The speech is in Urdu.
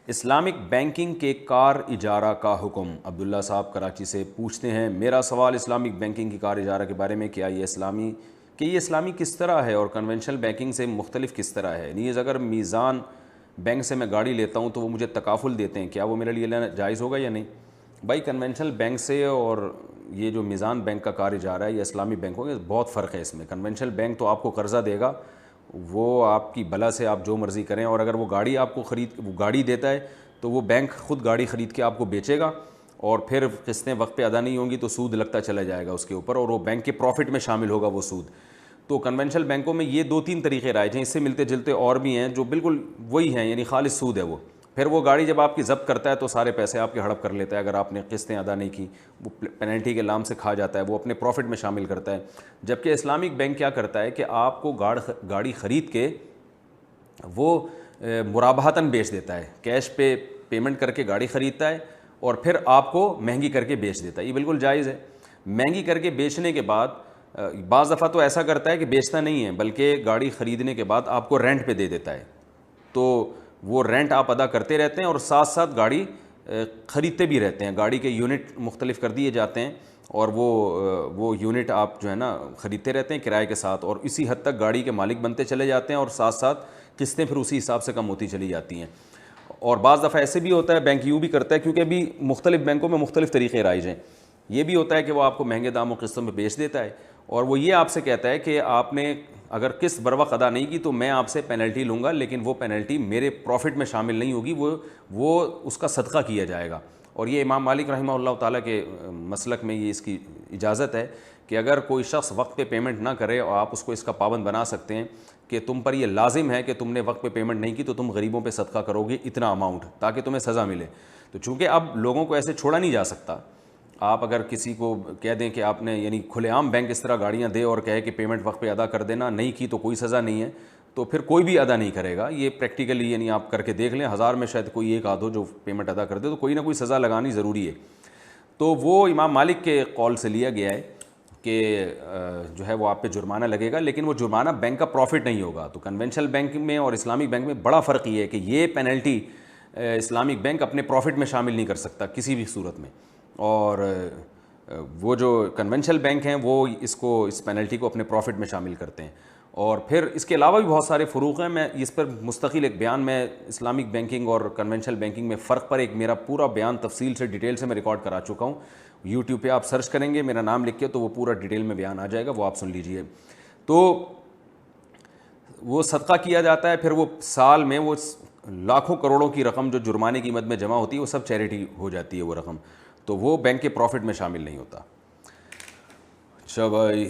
اسلامک بینکنگ کے کار اجارہ کا حکم۔ عبداللہ صاحب کراچی سے پوچھتے ہیں، میرا سوال اسلامک بینکنگ کی کار اجارہ کے بارے میں، کیا یہ اسلامی کس طرح ہے اور کنونشنل بینکنگ سے مختلف کس طرح ہے؟ نیز اگر میزان بینک سے میں گاڑی لیتا ہوں تو وہ مجھے تکافل دیتے ہیں، کیا وہ میرے لیے لینا جائز ہوگا یا نہیں؟ بھائی کنونشنل بینک سے اور یہ جو میزان بینک کا کار اجارہ ہے یا اسلامی بینکوں کے بہت فرق ہے اس میں۔ کنونشنل بینک تو آپ کو قرضہ دے گا، وہ آپ کی بلا سے آپ جو مرضی کریں، اور اگر وہ گاڑی آپ کو وہ گاڑی دیتا ہے تو وہ بینک خود گاڑی خرید کے آپ کو بیچے گا، اور پھر قسطیں وقت پہ ادا نہیں ہوں گی تو سود لگتا چلا جائے گا اس کے اوپر، اور وہ بینک کے پروفٹ میں شامل ہوگا وہ سود۔ تو کنونشنل بینکوں میں یہ 2-3 طریقے رائج ہیں، اس سے ملتے جلتے اور بھی ہیں جو بالکل وہی ہیں، یعنی خالص سود ہے وہ۔ پھر وہ گاڑی جب آپ کی ضبط کرتا ہے تو سارے پیسے آپ کے ہڑپ کر لیتا ہے، اگر آپ نے قسطیں ادا نہیں کی وہ پینلٹی کے نام سے کھا جاتا ہے، وہ اپنے پروفٹ میں شامل کرتا ہے۔ جبکہ اسلامک بینک کیا کرتا ہے کہ آپ کو گاڑی خرید کے وہ مرابحتاً بیچ دیتا ہے، کیش پہ پیمنٹ کر کے گاڑی خریدتا ہے اور پھر آپ کو مہنگی کر کے بیچ دیتا ہے۔ یہ بالکل جائز ہے۔ مہنگی کر کے بیچنے کے بعد بعض دفعہ تو ایسا کرتا ہے کہ بیچتا نہیں ہے، بلکہ گاڑی خریدنے کے بعد آپ کو رینٹ پہ دے دیتا ہے، تو وہ رینٹ آپ ادا کرتے رہتے ہیں اور ساتھ ساتھ گاڑی خریدتے بھی رہتے ہیں۔ گاڑی کے یونٹ مختلف کر دیے جاتے ہیں اور وہ یونٹ آپ جو ہے نا خریدتے رہتے ہیں کرائے کے ساتھ، اور اسی حد تک گاڑی کے مالک بنتے چلے جاتے ہیں، اور ساتھ ساتھ قسطیں پھر اسی حساب سے کم ہوتی چلی جاتی ہیں۔ اور بعض دفعہ ایسے بھی ہوتا ہے، بینک یوں بھی کرتا ہے، کیونکہ ابھی مختلف بینکوں میں مختلف طریقے رائج ہیں، یہ بھی ہوتا ہے کہ وہ آپ کو مہنگے داموں قسطوں میں بیچ دیتا ہے، اور وہ یہ آپ سے کہتا ہے کہ آپ نے اگر قسط بر وقت ادا نہیں کی تو میں آپ سے پینلٹی لوں گا، لیکن وہ پینلٹی میرے پروفٹ میں شامل نہیں ہوگی، وہ اس کا صدقہ کیا جائے گا۔ اور یہ امام مالک رحمہ اللہ تعالیٰ کے مسلک میں یہ اس کی اجازت ہے کہ اگر کوئی شخص وقت پہ پیمنٹ نہ کرے اور آپ اس کو اس کا پابند بنا سکتے ہیں کہ تم پر یہ لازم ہے کہ تم نے وقت پہ پیمنٹ نہیں کی تو تم غریبوں پہ صدقہ کرو گے اتنا اماؤنٹ، تاکہ تمہیں سزا ملے۔ تو چونکہ اب لوگوں کو ایسے چھوڑا نہیں جا سکتا، آپ اگر کسی کو کہہ دیں کہ آپ نے یعنی کھلے عام بینک اس طرح گاڑیاں دے اور کہے کہ پیمنٹ وقت پہ ادا کر دینا، نہیں کی تو کوئی سزا نہیں ہے، تو پھر کوئی بھی ادا نہیں کرے گا۔ یہ پریکٹیکلی یعنی آپ کر کے دیکھ لیں، 1000 میں شاید کوئی ایک آدھ ہو جو پیمنٹ ادا کر دے، تو کوئی نہ کوئی سزا لگانی ضروری ہے۔ تو وہ امام مالک کے قول سے لیا گیا ہے کہ جو ہے وہ آپ پہ جرمانہ لگے گا، لیکن وہ جرمانہ بینک کا پروفٹ نہیں ہوگا۔ تو کنونشنل بینک میں اور اسلامک بینک میں بڑا فرق یہ ہے کہ یہ پینلٹی اسلامک بینک اپنے پروفٹ میں شامل نہیں کر سکتا کسی بھی صورت میں، اور وہ جو کنونشنل بینک ہیں وہ اس پینلٹی کو اپنے پروفٹ میں شامل کرتے ہیں۔ اور پھر اس کے علاوہ بھی بہت سارے فروق ہیں، میں اس پر مستقل ایک بیان میں اسلامک بینکنگ اور کنونشنل بینکنگ میں فرق پر ایک میرا پورا بیان تفصیل سے ڈیٹیل سے میں ریکارڈ کرا چکا ہوں۔ یوٹیوب پہ آپ سرچ کریں گے، میرا نام لکھ کے، تو وہ پورا ڈیٹیل میں بیان آ جائے گا، وہ آپ سن لیجئے۔ تو وہ صدقہ کیا جاتا ہے، پھر وہ سال میں وہ لاکھوں کروڑوں کی رقم جو جرمانے کی مد میں جمع ہوتی ہے وہ سب چیریٹی ہو جاتی ہے وہ رقم، تو وہ بینک کے پروفٹ میں شامل نہیں ہوتا۔ اچھا بھائی۔